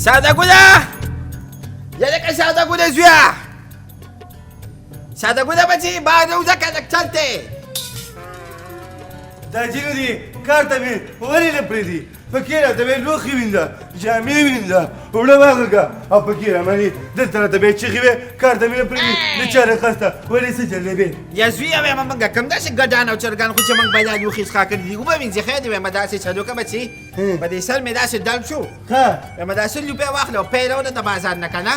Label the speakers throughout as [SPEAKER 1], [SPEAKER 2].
[SPEAKER 1] ساده ګله یلکه ساده ګله زویه ساده ګله بچي بار وځه کنډکټر ته
[SPEAKER 2] دا چې نه دي کار ته مې ولې نه پرېږدي پکې راته مې لوښي وینځه جامې وینځه اوړه واغږه او پکې رامنې دلته راته بیا چیغې وې کار ته مې نه پرېږدي بېچاره خسته ولې څه جلبې
[SPEAKER 1] یا زویه وایم موږ کوم داسې ګډان او چرګان خو چې موږ پیدا لوښي څښا کړي دي وبه وینځې خیر دي وایم داسې چلو که بچي په دې سر مې داسې ډل شو
[SPEAKER 2] ښه
[SPEAKER 1] وایم داسې روپۍ واخله او پیلونه د بازار نه که نه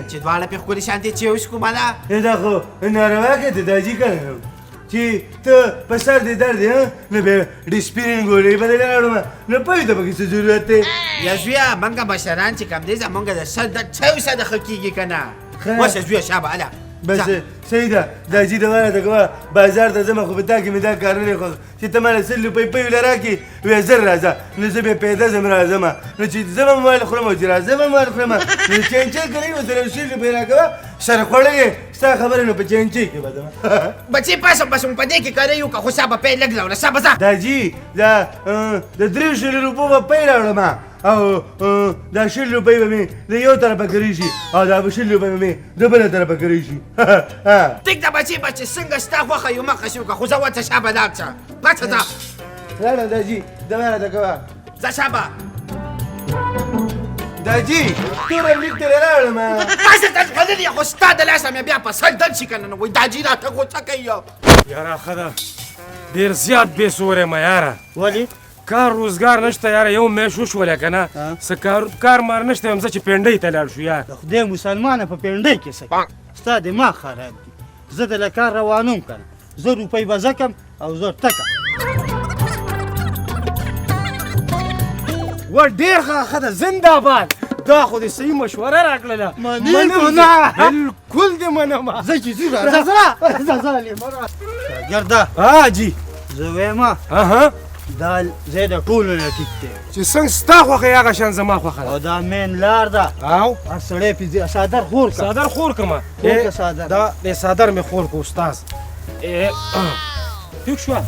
[SPEAKER 1] چې دواړه پرې ښکلې شانتې چیوس کړو مالا
[SPEAKER 2] دا خو ناروا کې ته داجي که نه چې ته په سر دې درد یې نو بیا ډسپلین ګولۍ به درله راوړم نو پوهې ته پکې څه ضرورت دی
[SPEAKER 1] یا زویه موږ مشران چې کوم دی زموږ د سر درد چیو سره ښه کېږي که نه وشه زویه شابه هله
[SPEAKER 2] بس صحیح ده داجي دواړه ته کوه بازار ته ځم خو په تا کې مې دا کار نه دی خوښ چې ته ماله 100 روپۍ پویله راکړې ویې زر راځه نو زه بیا پیدا ځم راځم نو چې زه به موبایل خورم او چې راځه به موبایل خورم نو چینچی کوي ورسره 100 روپۍ راکوه سره خوړلې ستا خبرې نو په چینچی کې به ځم
[SPEAKER 1] بچې پاسه پاسه په دې کې کاری یو که خو سا به پی لږ راوړه سا به ځه
[SPEAKER 2] داجي د 300 روپو به پی راوړم او دا 100 روپۍ به مې د یو طرفه کری شي او دا 100 روپۍ به مې د بله طرفه کری شي
[SPEAKER 1] ټیک ده بچې بچې څنګه ستا خوښه یو مخه شي وکړه خو ځه ورته شابه لاړ شه پاڅه ځه
[SPEAKER 2] راړه داجي دغه راته کوه
[SPEAKER 1] ځه شابه
[SPEAKER 2] داجي توره لیک ترې راوړم
[SPEAKER 1] پاسه ته غللې خو ستا د لاسه مې بیا په سر درد شي که نه نو وایي داجي راته غوسه کوي
[SPEAKER 3] یاره ښه ده ډېر زیات بې سوری یم یاره
[SPEAKER 4] ولې
[SPEAKER 3] کار روزګار نشته یاره یو میاشت وشوله که نه څه کار مار نشته یم زه چې پنډۍ ته لاړ شو یار
[SPEAKER 4] د خدای مسلمانه په پنډۍ کې څه ستا دماغ خراب دي زه د له کار روانوم که نه 100 روپۍ به زه کم او زه ټکه
[SPEAKER 3] و ډېر ښه ده زنده‌باد دا خو دې صحیح مشوره راکړله
[SPEAKER 4] منم نه
[SPEAKER 3] بالکل دې منم
[SPEAKER 4] زه چې ځو راځه شاګرده
[SPEAKER 3] جي
[SPEAKER 4] زه وایم دا ځای د ټولو نه ټیک دی
[SPEAKER 3] چې څنګه ستا خوښه یې هغه شان زما خوښه ده
[SPEAKER 4] او دا مین لار ده
[SPEAKER 3] او
[SPEAKER 4] هر سړی پې څادر خور که
[SPEAKER 3] څادر خور کړمه دا دې څادر مې خور کړو استاز ټیک شوه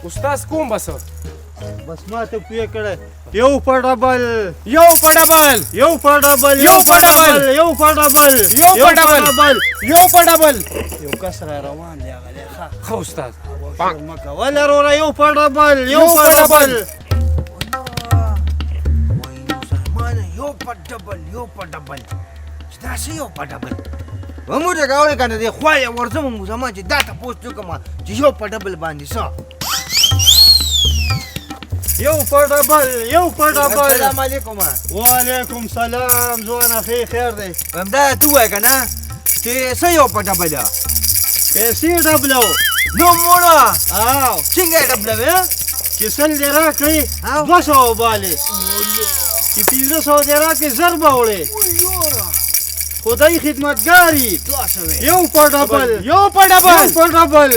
[SPEAKER 3] استاز کوم بس
[SPEAKER 4] بس ما ته پوهه کړی یو په ډبل
[SPEAKER 3] یو په ډبل
[SPEAKER 4] یو په ډبل
[SPEAKER 3] یو په ډبل
[SPEAKER 4] یو په ډبل
[SPEAKER 3] یو په ډبل یو په ډبل
[SPEAKER 4] یو کس را روان دی هغه دی
[SPEAKER 3] ښه استاد
[SPEAKER 4] مه کوه لروره یو په ډبل یو په ډبل
[SPEAKER 5] یو په ډبل یو په ډبل چې داسې یو په ډبل ومو ته کولی که نه دی خوا یې ورځم مسلمان چې دا تپوس وکړم چې یو په ډبل باندې څه
[SPEAKER 4] یو په ډبل یو په ډبل
[SPEAKER 5] السلام علیکم
[SPEAKER 4] وعلیکم سلام ځوانه خیر دی
[SPEAKER 5] همدا ته ووایه که نه چې څه یو په ډبل
[SPEAKER 4] پیسې ډبلو
[SPEAKER 5] نو موړه
[SPEAKER 4] او
[SPEAKER 5] څنګه یې ډبلوې
[SPEAKER 4] چې 100 دې راکړې 200 بالې چې 1500 دې راکړې زر به وړې خدای خدمتګاري یو په ډبل
[SPEAKER 3] یو په ډبل
[SPEAKER 4] یو په ډبل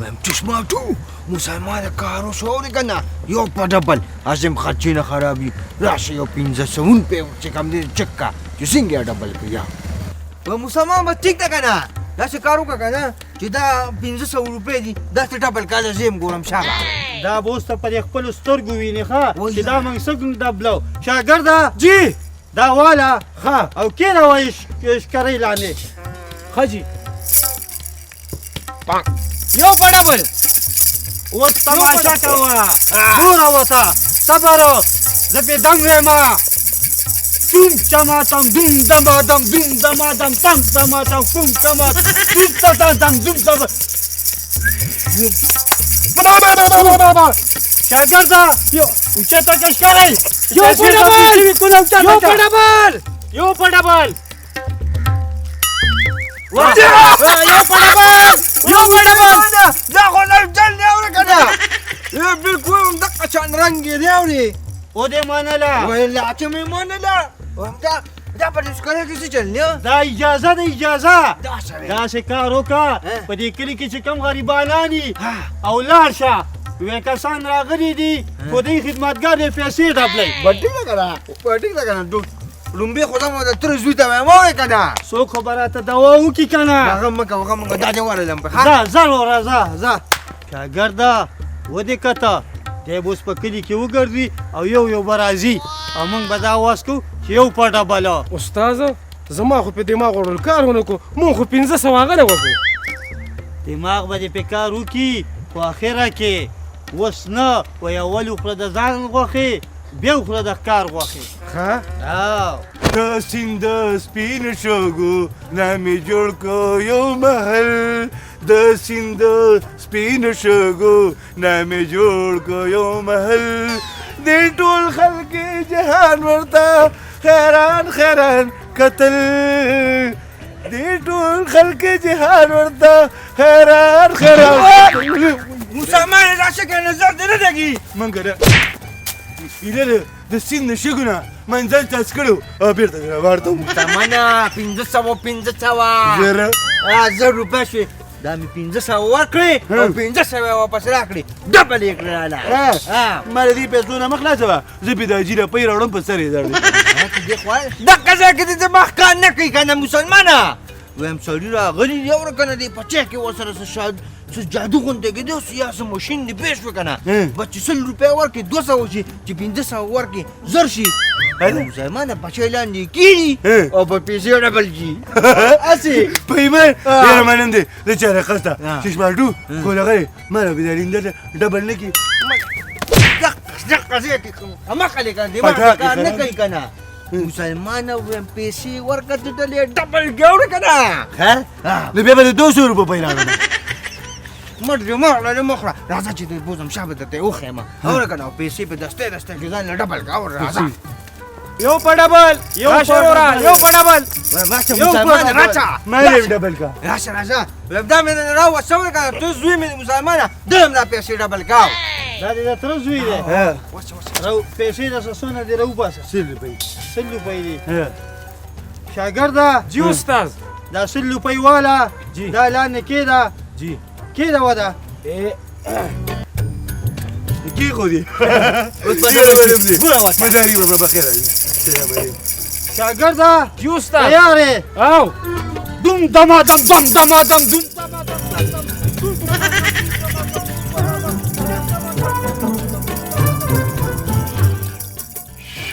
[SPEAKER 5] وایم چشمه تو مسلمان کارو شو دی که نه یو په ډبل عظم خرچې نه خرابي راشه یو 1500 روپۍ چې کوم دی چک کا چې څنګه یې ډبل کړي یا مسلمان به ټیک ده که نه داسې کار وکړه که نه چې دا 1500 روپۍ دي داسې ډبل کاله زه یم ګورم شابه
[SPEAKER 4] دا به اوس ته په دې خپلو سترګو وینې ښه چې دا موږ څنګه ډبلو شاګرده
[SPEAKER 3] جي
[SPEAKER 4] دا واله
[SPEAKER 3] ښه
[SPEAKER 4] او کېنه وایي ښکرۍ لاندې
[SPEAKER 3] ښه جي یو په ډبل
[SPEAKER 4] اوس تماشه کوه ګوره ورته صبر زه پې دم ویمه دوم چماتم دوم دمادم دوم دمادم تم تماتم کوم چمات دوم تتاتم دوم تم شاګرده اوچته که ښکرۍ
[SPEAKER 3] یو په ډبل یو په ډبل یو په ډبل
[SPEAKER 5] یو په ډبل
[SPEAKER 3] یو په ډبل
[SPEAKER 5] دا خو لږ جل دی اورې که نه بلکل همدغه شان رنګ یې دی اورې
[SPEAKER 4] او دې منله
[SPEAKER 5] ویله چې مې منله دا په دې ښکرۍ کې څه چل دی
[SPEAKER 4] دا اجازه ده اجازه
[SPEAKER 5] داسې
[SPEAKER 4] داسې کار وکړه په دې کلي کې چې کوم غریبانان دي او لاړ شه یوې کسان راغلي دي خدای خدمتګار دی پیسې ډبلئ
[SPEAKER 5] ټیک ده که نه ټیک ده که نه لومبې خو زما د تره زوی ته وایم وایې که نه
[SPEAKER 4] څوک خو به راته دوا وکړي که نه
[SPEAKER 5] هغه مه کوه دا دې ورلم په
[SPEAKER 4] ځه ځه وروره ځه ځه شاګرده ودې کته دی به اوس په کلي کې وګرځي او یو به راځي او موږ به دا آواز کوو چې یو په ډبله
[SPEAKER 3] استاده زما خو په دماغ وړل کار ونه کو مونږ خو 1500 هغه وکړو
[SPEAKER 4] دماغ به دې په کار وکړي خو اخره کې اوس نه وایي اول وخوره د ځان غوښې بیا وخوره د ښکار غوښې
[SPEAKER 2] د سیند سپین شګو نامې جوړ کو یو محل د سیند سپین شګو نامې جوړ کو یو محل دې ټول خلک جهان ورته خیران قتل دې ټول خلک جهان ورته خیران
[SPEAKER 5] مسلمان راشه که نظر دې نه لګي
[SPEAKER 2] منګره ایله د سیند شګو نه منزل تاس کړو او بیرته راوړم
[SPEAKER 5] مسلمانه 1500
[SPEAKER 2] زره
[SPEAKER 5] 1000 روپۍ شوې دا مې 1500 ورکړې او 1500 واپس راکړې ډبل یې کړله
[SPEAKER 2] ما له دې پیسو نه مخ خلاصه وه زه پې د اجیره پۍ راوړم په سر یې درد
[SPEAKER 5] دغه ځای کې دې دماغ کار نه کوي که نه مسلمانه وایم سړي راغلي دی او که نه دی په چای کې ورسره څه جادو غوندې کېدی او یا څه ماشین دې پېښ شوې که نه بس چې 100 روپۍ ورکړي 200 شي چې 1500 ورکړي زر شي مسلمانه بچی لاندې کېږي او په پیسې ډبل شي هسې
[SPEAKER 2] پیمان ډېره منم دی د چا رقصته چشماټو کولغی ما نه بېدارینده ډبل نه کړي
[SPEAKER 5] دغه ځای کې هماغه که دماغ کار نه کوي که نه مسلمانه وایم پیسې ورکړه چې دلې ډبل ګوره که نه
[SPEAKER 2] نو بیا به د 200 روپۍ پۍ راوړم
[SPEAKER 5] مټ دې مخړه راځه چې دې بوزم شابه درته وښیم اورې که نه پیسې په دسته کې ځان له ډبل کا راځه
[SPEAKER 4] یو په ډبل یو په ډبل
[SPEAKER 5] راشه مسلمانه راشه
[SPEAKER 2] ما یې ډبل کا
[SPEAKER 5] راشه دا مې نه راوسوې که نه ته زوی مې مسلمانه دلم دا پیسې ډبل کا
[SPEAKER 4] دا دې د تره زوی دی پیسې د څونه دې راوباسه
[SPEAKER 2] 100 روپۍ
[SPEAKER 4] 100 روپۍ دي شاګرده
[SPEAKER 3] جی استاد
[SPEAKER 4] دا 100 روپۍ والا دا لاندې کېده
[SPEAKER 3] جی
[SPEAKER 4] کېده وده
[SPEAKER 2] کېښودې
[SPEAKER 4] ګوره
[SPEAKER 2] مداري به بخیر
[SPEAKER 4] شاګرده
[SPEAKER 3] جی استاد
[SPEAKER 4] تیار یې
[SPEAKER 3] او
[SPEAKER 4] دوم دمادم دم دمادم دوم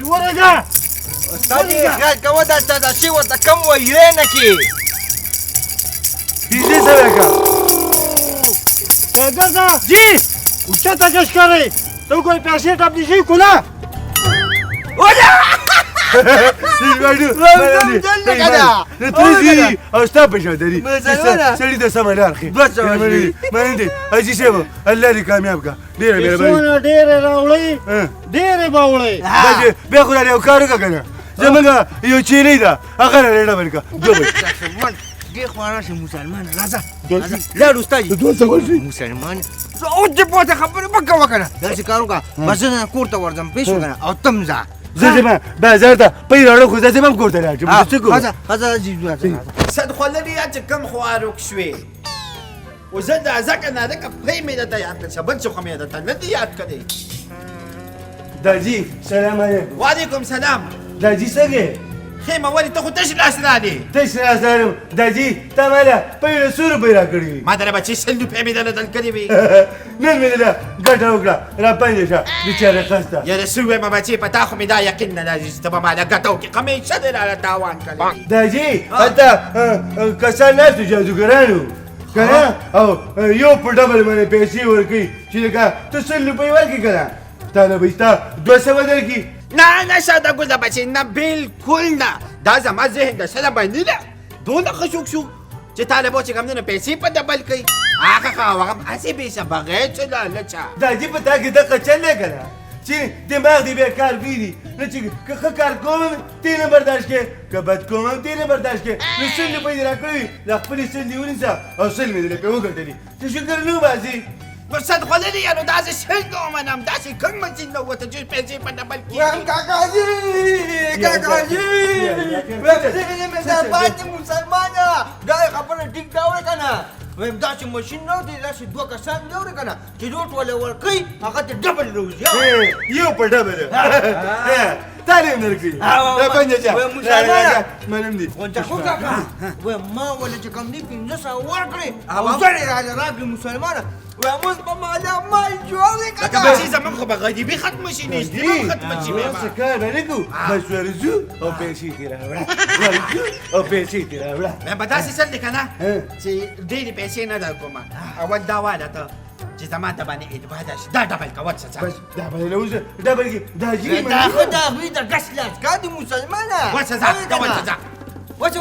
[SPEAKER 4] ورګه
[SPEAKER 5] استاد خیال کوه دا چې ورته کم ویرې نه کړي
[SPEAKER 2] 1500 کا
[SPEAKER 4] شاګرده جی اوچته جوش کوي ته کوئی پیسې ټاپلی شي کولا
[SPEAKER 2] تریزي او ستا پېژندري سړي د سمه لار ښي مننه حاجي صاحب الله دې کامیاب کا ډېره مهرباني
[SPEAKER 4] څونه ډېرې راوړئ ډېرې به وړئ
[SPEAKER 2] بیا خو یو کار وکړه که نه زمونږ یو چیرۍ ده هغه را ډبل کا
[SPEAKER 5] دې خوا راشه مسلمان راځه لاړ استاد مسلمان او دې پوهه خبرې مه کوه که نه داسې کار وکړه بس زه کور ته ورځم پېښ شو که نه او ته هم ځه
[SPEAKER 2] زه ځم بازار ته پۍ راوړم خو زه ځم هم کور ته لاړ شم څه کوم
[SPEAKER 1] صد خوړلي یا چې کم خوارک شوې و زه دا ځکه نه ځکه پۍ مې درته یاد کړه بل څه خو مې درته نه دي یاد کړی
[SPEAKER 2] داجي سلام علیکم
[SPEAKER 1] وعلیکم سلام
[SPEAKER 2] داجي څنګه
[SPEAKER 1] خیمه ولې ته خو تش لاس راغلې
[SPEAKER 2] تش لاس راغلم داجي تا ماله پۍ له 100 روپۍ راکړې
[SPEAKER 1] ما دله بچې 100 روپۍ مې دله دل کړې وي
[SPEAKER 2] نن مې دله ګټه وکړه را پنځه شه بېچاره خسته
[SPEAKER 1] یاره څه ووایم بچې په تا خو مې دا یقین نه لري چې ته به ماله ګټه وکړې همیشه دې راله تاوان کړی
[SPEAKER 2] داجي هلته کسان ناست وو جادوګرانو که نه او یو په ډبل باندې پیسې ورکوي چې لکه ته 100 روپۍ ورکړې که نه تا له به ستا 200 درکړي
[SPEAKER 1] نه ساده ګوزه بچې نه بلکل نه دا زما ذهن د سره باندې ده دونه ښه شوک شو چې طالبو چې کوم نه پیسې په ډبل کوي هغه هغه هسې بېشه بغیر چې لالچه
[SPEAKER 2] داجي په تا کې دقه چل دی که نه چې دماغ دې بیا کار کوي نو چې که ښه کار کوم تی نه برداشت کې که بد کوم هم تی نه برداشت کې نو 100 روپۍ دې راکړی له خپلې 100 دې ونیسه او 100 مې دې پرې وګټلي چې شکر نه وباسي
[SPEAKER 1] نو صد خوړلي یانو داسې څنګه ومنم داسې کوم مچین نه وته چې پیسې په ډبل
[SPEAKER 5] وایم کاکاجي مې دا پاتې مسلمانه دا خبره ټیک دا وړه که نه وایم داسې ماشین نه دی داسې دوه کسان دی وړه که نه چې روټ والا ورکوي هغه ته ډبل روزي
[SPEAKER 2] یو په ډبل تعلیم درکړي دا پنځه چا
[SPEAKER 5] وای مسلمانه.
[SPEAKER 2] منم دي
[SPEAKER 5] غونچه خو کاکا وای ما ولې چې کوم دي 1500 ورکړې او زړې راغلې مسلمانه وای موږ په مالا مال جوړې
[SPEAKER 1] لکه
[SPEAKER 5] کاکا
[SPEAKER 1] بچی زمون خو به غریبي ختم شي نه اشتباه ختم شي
[SPEAKER 2] څه کار نه کو بس ورزو او پیسې تیرا وړه ورزو او پیسې تیرا وړه
[SPEAKER 1] مې به داسې چل دی که نه چې ډېرې پیسې نه در کومه اول دا واده ته چې زما د باندې اعتبار شي دا ډبل کوه څه
[SPEAKER 2] بس دا به له اوسه دا به دا جی
[SPEAKER 5] دا خو دا وی دا ګس لاس کا دي مسلمانه
[SPEAKER 1] وڅه ځه دا وڅه ځه
[SPEAKER 5] وڅه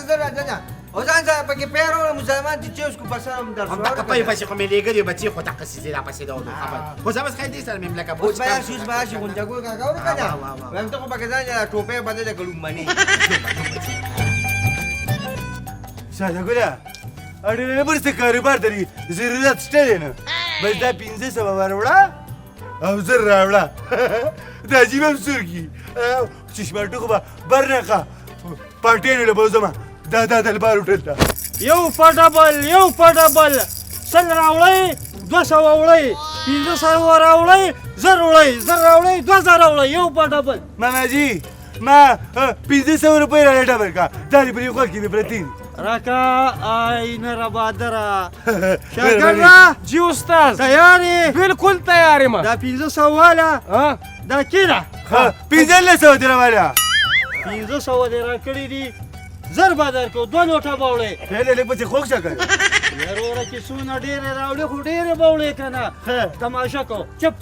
[SPEAKER 5] زره او ځان ځان پکې پیرو مسلمان چې اوس کو پسام در
[SPEAKER 1] هم دغه پای پسې خو مې لېږلي بچي خو دغه سیزې را پسې ډول خبر خو زه بس خیر دې سره مې ملکه
[SPEAKER 5] اوس
[SPEAKER 1] بوج
[SPEAKER 5] بیا سوس بیا شي غونډه کو کاکا ور کنه وایم ته خو پکې ځان ټوپه باندې کړم منی
[SPEAKER 2] ساده ګوره اړې برسته کاروبار دري ضرورت شته نه بس دا 1500 وروړه او زر راوړه دا جیب هم سورګي چشمه ټکو به برنقه پارټینو له بوزما دا دلبار وټلته
[SPEAKER 4] یو پټبل سل راوړی 200 وړی 1500 راوړی زر راوړی 2000 راوړی یو پټبل
[SPEAKER 2] ماماجي ما 1500 روپۍ را ډبل کا دا دې پرې خو کې دې پرتی
[SPEAKER 4] راکا آینه را بادره شاګرده
[SPEAKER 3] جی استاد
[SPEAKER 4] تیاری
[SPEAKER 3] بالکل تیار یم
[SPEAKER 4] دا 1500 والا
[SPEAKER 3] ها
[SPEAKER 4] دا کینا
[SPEAKER 2] 1500 درا والا
[SPEAKER 4] 1500 دې را کړی دي زر بادر کو 2 لوټه باولې
[SPEAKER 2] هله له پڅ خوښ شکه
[SPEAKER 4] یاره کې سونه ډېرې راوړې خو ډېرې باولې کنه تماشا کو چپ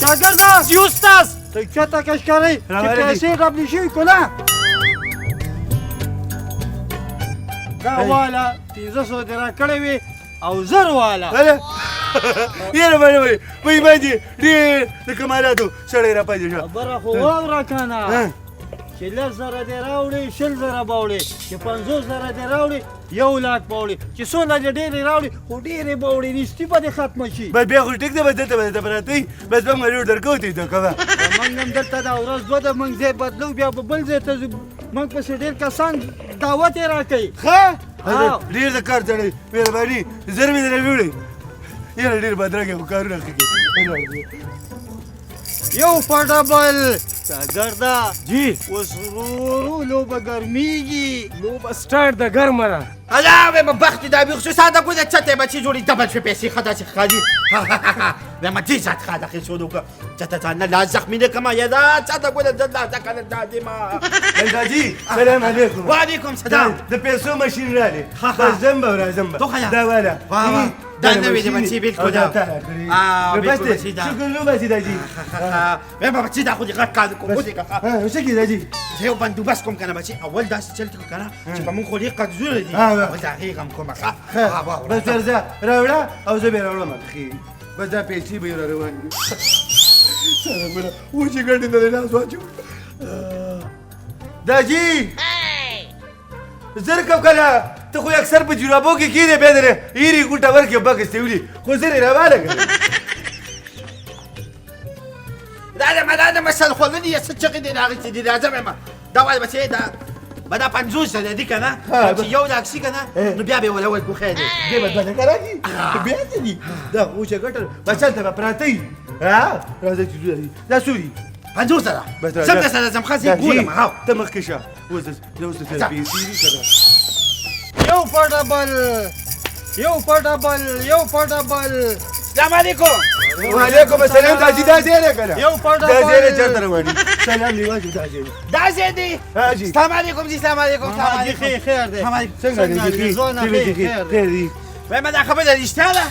[SPEAKER 4] شاگرده
[SPEAKER 3] جی استاد
[SPEAKER 4] ته چاته کش کاری چې پیسې ډبلې شوي که نه دا والا 1500 دې را کړی وي او زر والا
[SPEAKER 2] یاره باندې وای باندې ډېر د کمالاتو سړی را پاتې شو
[SPEAKER 4] خبره خو واوره که نه چې 10,000 دې راوړې 20,000 به وړې چې 50,000 دې راوړې 1,00,000 به وړې چې څونه دې ډېرې راوړې خو ډېرې به وړې نیستي به دې ختمه شي
[SPEAKER 2] بس بیا خو ټیک دی بس دلته به درته پراته بس به موږ درکو ته دا کوه
[SPEAKER 4] موږ هم دلته دا ورځ دوه د موږ ځای بدلو بیا به بل ځای ته ځو موږ پسې ډېر کسان دعوت یې راکوي
[SPEAKER 2] ښه ډېر د کار سړی مهرباني زر مې درنه وړئ یاره ډېر بدرګه خو کارونه کوي
[SPEAKER 4] یو پټبل شاګرده
[SPEAKER 3] جی
[SPEAKER 4] اوس ورو لوبه ګرمیږي
[SPEAKER 3] لوبه سټارټ د ګرمه ده
[SPEAKER 1] الله به بخت دا بخ ساده کو د چته بچي جوړي دبل شي پیسې خدا چې خالي و ما دې ځات خدا کې شو دوک چته ځان لا زخمی نه کما یا دا چته کو د ځلا دا کنه دا دې ما
[SPEAKER 2] بنداجي سلام علیکم
[SPEAKER 1] وعلیکم سلام
[SPEAKER 2] د پیسو ماشین رالی بس زنبه راځم دا والا
[SPEAKER 1] دا نوې د بچي بالکل دا
[SPEAKER 2] بس شکر نو بچي داجي
[SPEAKER 1] و ما بچي دا خو دې غټ کار کو دې کا
[SPEAKER 2] څه کې داجي
[SPEAKER 1] زه یو بندوبست کوم کنه بچي اول داسې چلته کو کنه چې په مونږ خو دې قد زور دي اول دا هغه هم کومه
[SPEAKER 2] بس ورځه راوړه او زه به راوړم اخی بس دا پیسې به روان دي سلام مړه و چې ګډ نه لاس واچو داجي زر کب کله ته خو اکثر په جرابو کې کیږي به دره ایری ګټه ورکه بکسته ویلي خو زر راواله
[SPEAKER 1] دا مثلا خلني يا ستشقي دي راغي دي لازم ما دا وای بچي دا بدا 50 دي کنه چې یو لاکسي کنه نو بیا به ولا ول کو خیر
[SPEAKER 2] دې بدل کراږي بیا دې دا و چې ګټر بچل ته پراتی ها راځي چې دا سوري
[SPEAKER 1] 50
[SPEAKER 2] بس
[SPEAKER 1] سم ده سلام خاصي ګوله ما هاو
[SPEAKER 2] ته مخکشه وز اوس ته پیسې کړه
[SPEAKER 4] یو پټبل
[SPEAKER 1] السلام علیکم
[SPEAKER 2] وعلیکم السلام داجي دا زیره کنه
[SPEAKER 4] یو پټبل
[SPEAKER 2] دا زیره چرته رواني سلام نیواجو داجي
[SPEAKER 1] دا زیدي
[SPEAKER 2] ها جی
[SPEAKER 1] السلام علیکم جی السلام علیکم السلام علیکم
[SPEAKER 4] خیر دی
[SPEAKER 2] څنګه دي خیر دي
[SPEAKER 1] و ما دا خبره رښتیا ده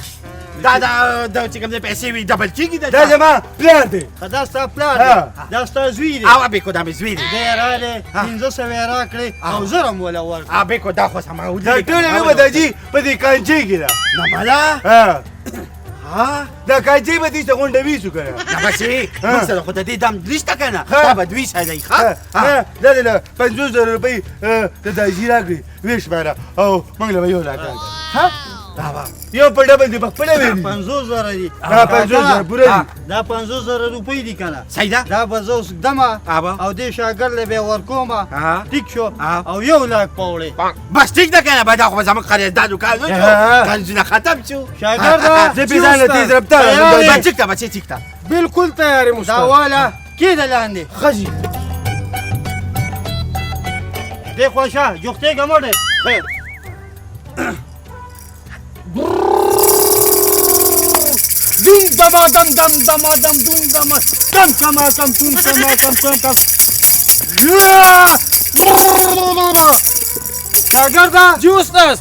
[SPEAKER 1] دا چې کوم دې پیسې وي ډبل کیږي
[SPEAKER 2] دا زما پلان دی
[SPEAKER 4] دا ستا پلان دی دا ستا زوی دی
[SPEAKER 1] او به کو دا مې زوی دی
[SPEAKER 4] دی راغلی 1500 یې راکړې او زر هم وله ورکړې
[SPEAKER 1] ا به کو دا خو سم
[SPEAKER 2] دا ټول نه داجي په دې کانچي کې دا
[SPEAKER 1] نه مالا
[SPEAKER 2] ها دا کانچي به دې څنګه غونډوي شو کنه
[SPEAKER 1] نه بچي موږ سره خو د دې دم درشته کنه دا به دوی سره دی ښه
[SPEAKER 2] دا له 500 روپۍ د داجي راکړي ویش ماره او موږ له یو راکړه ها یو په ډبل دی په خپله ویلي
[SPEAKER 4] 50,000 دي
[SPEAKER 2] دا 50,000 پوره دي
[SPEAKER 4] دا 50,000 روپۍ دي کنه
[SPEAKER 1] صحیح ده
[SPEAKER 4] دا به زه اوس ږدمه او دې شاګرد له به ورکومه ټیک شو او 1 لاک پوړې
[SPEAKER 1] بس ټیک ده کنه به دا خو زموږ خریدارو کار نه شو کنځونه ختم شو
[SPEAKER 4] شاګرده
[SPEAKER 2] زه پې ځان له تیز رفتار
[SPEAKER 1] بس ټیک ده بچې ټیک ده
[SPEAKER 3] بالکل تیار یم
[SPEAKER 4] دا
[SPEAKER 3] استاد
[SPEAKER 4] والا کېده لاندې
[SPEAKER 2] ښه
[SPEAKER 4] دې خوښه جوختېږه مه ډېر خیر دم دما دم دم دما دم دم دما دم دما دم دم دما دم دم دم شاګرده
[SPEAKER 3] جی استاد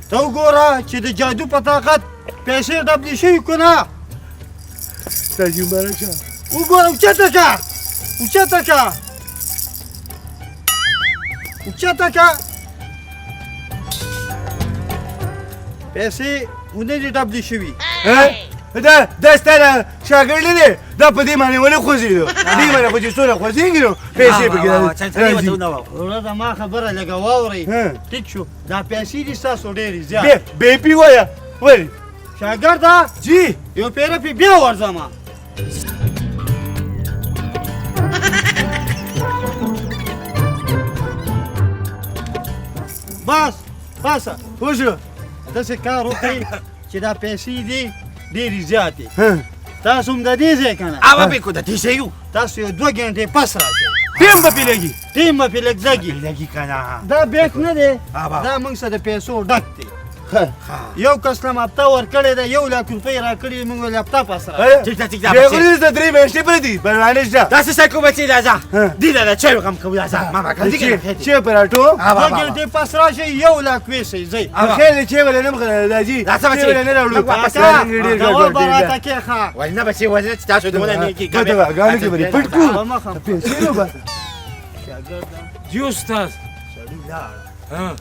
[SPEAKER 4] ته وګوره چې د جادو په طاقت پیسې ډبلې شوي که نه
[SPEAKER 2] تاجي مبارک شه
[SPEAKER 4] وګوره اوچته که اوچته که اوچته که پیسې ونه دي ډبلې شوي
[SPEAKER 2] دا ستا د شاګرد نه دی دا په دې باندې ولې خوځېدو دې باندې خو چې څونه خوځېږي نو پیسې پکې راځي
[SPEAKER 4] وروره زما خبره لږه واورئ ټیک شو دا پیسې دي ستاسو ډېرې زیات
[SPEAKER 2] بې پي وایه ولې
[SPEAKER 4] شاګرده
[SPEAKER 2] جی
[SPEAKER 4] یو پیره پې بیا ورځمه بس باسه
[SPEAKER 2] پوه شو
[SPEAKER 4] داسې کار وکړئ چې دا پیسې دي ډېرې زیاتې تاسو هم د دې ځای که نه
[SPEAKER 1] اوا به کو د دې شیو
[SPEAKER 4] تاسو یو 2 ګنټې پس راشئ
[SPEAKER 2] ټیم به پې لګي
[SPEAKER 4] ټیم به پې لږ زږي
[SPEAKER 1] لګي کنه
[SPEAKER 4] دا بیک نه دی
[SPEAKER 1] ابا.
[SPEAKER 4] دا موږ سره د پیسو ډک دی یو کس له هفته ورکړې ده 1 لاک روپۍ راکړي موږ ولې هفته پس را
[SPEAKER 1] ټیک ده ټیک ده
[SPEAKER 2] بیا
[SPEAKER 1] بچې
[SPEAKER 2] غوړي د 3 میاشتې پرې دي پروانه شته
[SPEAKER 1] داسې څه کو بچې راځه دې دا چای غم کوو راځه ما کړی
[SPEAKER 2] چې پراټو
[SPEAKER 4] 2 ګنټې پس راشئ 1 لاک ویسئ ځئ
[SPEAKER 2] خیر دی چې ولې نه مخه راځي
[SPEAKER 1] راځه بچې.
[SPEAKER 2] چې ولې نه راوړو
[SPEAKER 1] واپس
[SPEAKER 4] ډول به راته کېښه
[SPEAKER 1] وای نه بچې وای نه چې تاسو دونه نه کی
[SPEAKER 2] ګټه به ګاڼې کې به پټ کو
[SPEAKER 4] په مخه
[SPEAKER 2] پیسې نو بس
[SPEAKER 4] شاګرده
[SPEAKER 3] جی استاد
[SPEAKER 4] سړي لاړ
[SPEAKER 3] ها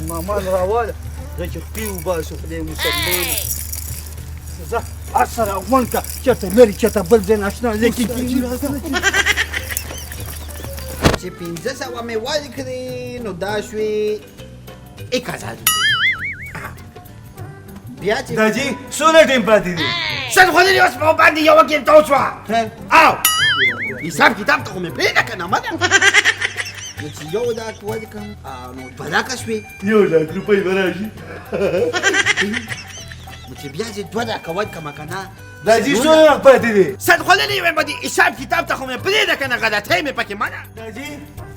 [SPEAKER 4] مامان راواله زه چې خپې وباسو خدای مسلمان زه هر سره غونډ که چېرته لرې چېرته بل ځای ناشنا ځای کې
[SPEAKER 1] چې 1500 مې ورکړې نو دا شوې 1000 بیا چې
[SPEAKER 2] داجي څونه ټیم پاتې دي
[SPEAKER 1] څنګه خو دې اوس په باندې یو کې تا وشوه او حساب کتاب ته خو مې پرېږده که نه منه نو چې یو لاک ورکړم نو 2 لاکه شوې
[SPEAKER 2] 1 لاک روپۍ به راشي
[SPEAKER 1] نو چې بیا چې 2 لاکه ورکړم که نه
[SPEAKER 2] داجي څونه وخت پاتې دي
[SPEAKER 1] صد خو دې وایم باندې حساب کتاب ته خو مې پرېږده که نه غلطۍ مې پکې منه
[SPEAKER 2] داجي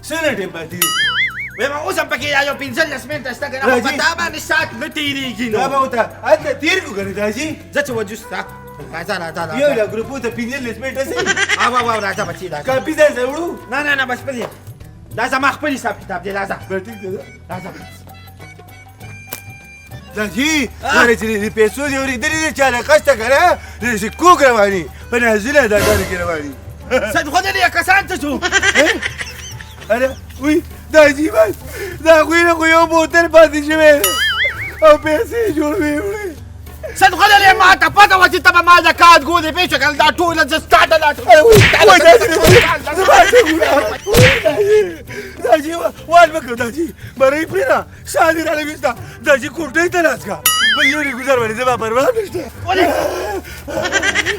[SPEAKER 2] څونه ټیم پاتې دي
[SPEAKER 1] وایم اوس هم پکې یو 15 منټه شته که نه خو په تا باندې ساعت نه تېرېږي
[SPEAKER 2] دا به
[SPEAKER 1] نو
[SPEAKER 2] ورته هلته تېر کړو که نه داجي
[SPEAKER 1] زه چې وجود شته راځه راځه
[SPEAKER 2] 1 لاک روپو ته 15 منټه سي
[SPEAKER 1] او راځه بچې راځه
[SPEAKER 2] کاپي ځان سره وړو
[SPEAKER 1] نه نه بس پرې دا زما خپل حساب کتاب دی راځه
[SPEAKER 2] ټیک ده
[SPEAKER 1] راځه
[SPEAKER 2] داجي دا چې د پیسو دی اورېدلې دي چې علاقه شته که نه د کوک رواني په نازله دا ګاډي کې رواني
[SPEAKER 1] صد خو دې کسان ته شو
[SPEAKER 2] اره وی داجي بس دا خوینه خو یو موتر پاتې شوی او پیسې جوړوي وړي
[SPEAKER 1] صد خو دې ما ته پته وه چې ته به ما زکات ګورې پوه شوې که نه دا ټوله زه ستا ته لا
[SPEAKER 2] داجي وال مکړه داجي مرۍ پرېږده ساه دې راله ویسته داجي کوټۍ ته لاس کا په یوې ګزار باندې زما پروا نشته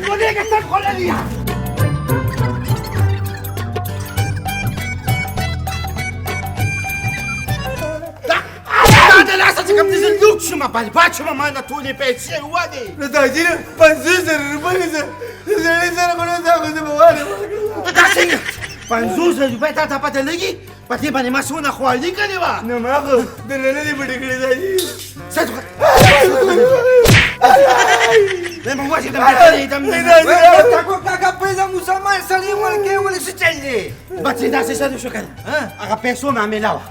[SPEAKER 1] ولېږه صد خو دې دا د لاسه چې کوم دې زه لوټ شوم برباد شوم ما نه ټولې پیسې ودې
[SPEAKER 2] نو داجي نه 50,000 روپۍ زه د سړي سره خو نه دا خو زه به واله
[SPEAKER 1] دا څنګه 500 روپۍ تا ته پته لګي په دې باندې ما څونه خوالي کړې وه
[SPEAKER 2] نو ما خو درنه نه دي پټې کړې داجي
[SPEAKER 1] صد خو وایم واسې د مې
[SPEAKER 5] تاکو کاکا پیدا مسلمان سړی ورکې ولې څه چل دی
[SPEAKER 1] بچې داسې څه شو که نه هغه پیسو معامله وه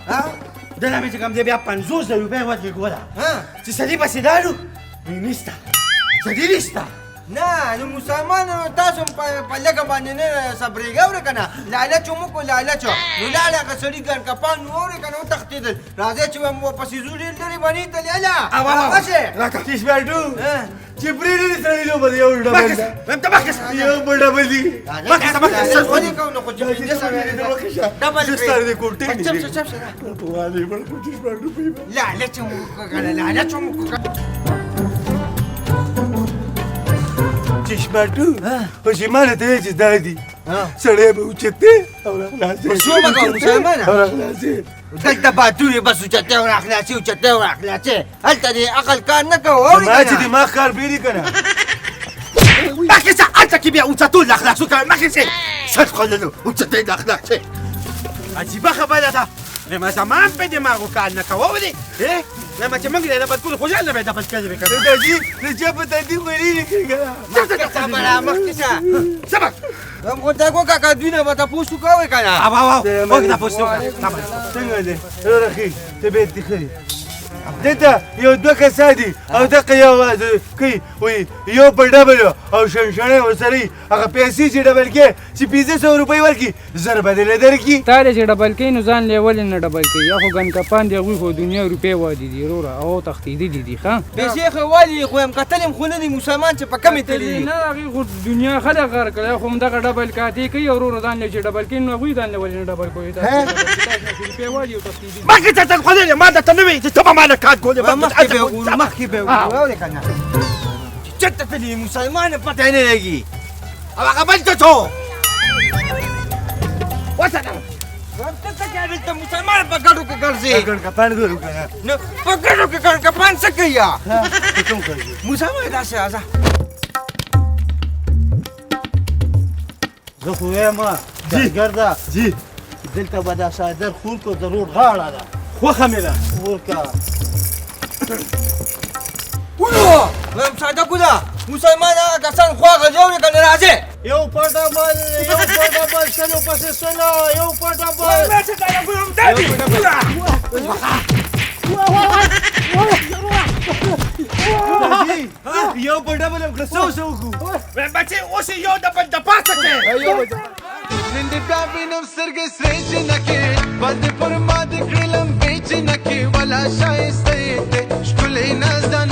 [SPEAKER 1] دله مې چې کوم دی بیا 500 روپۍ ورکړې ګوره چې سړي پسې لاړو نشته سړي نشته
[SPEAKER 5] نه نو مسلمانانو تاسو په لږه باندې نه صبرېږئ ورې که نه لالچ مو کو لالچ نو لاړ هغه سړي ګنکپان واورې که نه وتښتېدل راځئ چې ورپسې ځو ډېر لرې باندې تللی هله
[SPEAKER 1] راکټیش بیاټو
[SPEAKER 2] چې پرېږدي سړی لوبه د یو ډبل
[SPEAKER 1] مخکې
[SPEAKER 2] ده
[SPEAKER 1] شه ته مخکې شه
[SPEAKER 2] یو بل ډبل دي
[SPEAKER 1] مخکې شه مخکې شه
[SPEAKER 5] ولې کوو نو خو چې پنځه سوه ډبل
[SPEAKER 2] زه ستا د کوټې نه
[SPEAKER 5] چپ
[SPEAKER 2] دی.
[SPEAKER 5] شه چپ شه
[SPEAKER 2] والې بل خو چې شپږ روپۍ به.
[SPEAKER 5] لعنت مو وکړه لعنت مو وکړه
[SPEAKER 2] چشماټو خو چې ما نه ته وایې چې دا دي سړی به اوچت دی او راخلاصې
[SPEAKER 5] شو مه کوه مسلمانه
[SPEAKER 2] او راخلاصې
[SPEAKER 5] دلته باتورې بس اوچتې او راخلاصې اوچتې او راخلاصې هلته دې عقل کار نه کوو اورې
[SPEAKER 2] ما چې
[SPEAKER 5] که نه
[SPEAKER 2] دماغ کار پرېږدي که نه
[SPEAKER 1] مخکې شه هلته کې بیا اوچتول د اخلاق شو کوه مخکې شه سر خوړلو اوچتې د اخلاق شه عجیبه خبره ده لما زمان په دماغو کار نه کوه ولې لما چې موږ د بدکلو خوشحال نه به د بدکلې به کوو
[SPEAKER 2] داجي د چا په تندي خوري نه کوي که نه
[SPEAKER 5] مخکې شه بله مخکې شه
[SPEAKER 1] سبق
[SPEAKER 5] خو ته کو کاکا دوی نه به تپوس وکوئ که نه
[SPEAKER 1] او او وګ دا پوسټ
[SPEAKER 2] څنګه دی رخي ته به دې ښه دلته یو دوه کسان دي او دغه یو واده کوي وایي یو په ډبل او شنشنۍ ورسره وي هغه پیسې چې ډبل کې چې 500 روپۍ ورکړي زر به دې درکړي
[SPEAKER 6] تا دې چې ډبل کوي نو ځان له ولې نه ډبل کوي یا خو ګنکپان دی هغوی خو دنیا روپۍ وادي دي وروره او تښتېدلي دي ښه
[SPEAKER 5] پیسې خو والي خو یم کتل یم خو نه دي مسلمان چې په کمې تللي دي
[SPEAKER 6] نه هغې خو دنیا خلک غر کړی خو همدغه ډبل کاتې کوي او وروره ځان له چې ډبل کوي نو هغوی ځان له ولې نه ډبل کوي روپۍ وادي او تښتېدلي
[SPEAKER 1] مخکې ته ته خوړلې ما درته نه وایي چې ته به ما نه کار کولې
[SPEAKER 5] مخکې به وګورو مخکې به وګورو اورې که نه چې چېرته تللي مسلمان پته یې نه لګي
[SPEAKER 1] او هغه بل څه شو وسنه
[SPEAKER 5] ته څه کوې دلته مسلمان په ګډو کې ګرځي
[SPEAKER 2] ګڼکپان ګورو که نه
[SPEAKER 5] نو په ګډو کې ګڼکپان څه کوي یا
[SPEAKER 2] ته کوم کوي
[SPEAKER 5] مسلمان داسې راځه
[SPEAKER 4] زه خو وایم ګرده
[SPEAKER 2] جی
[SPEAKER 4] دلته به دا صادر خور کو ضرور غاړه ده
[SPEAKER 2] خوښه مې ده
[SPEAKER 4] ورکه
[SPEAKER 5] ولو وایم صادقو ده مسلمان هغه کسان خواږه جوړې که نه راځې
[SPEAKER 4] یو په ډبل یو په ډبل سلو پسې سلو یو په ډبل
[SPEAKER 2] یو په ډبل هم کړه څه وکړو
[SPEAKER 1] بچې اوس یې یو ډبل د پاسه کې
[SPEAKER 7] نن دې بیا وینم سترګې سرې جنکې باندې پر ما د کړلم بې جنکې ولا ښایسته یې دی ښکلی نازدان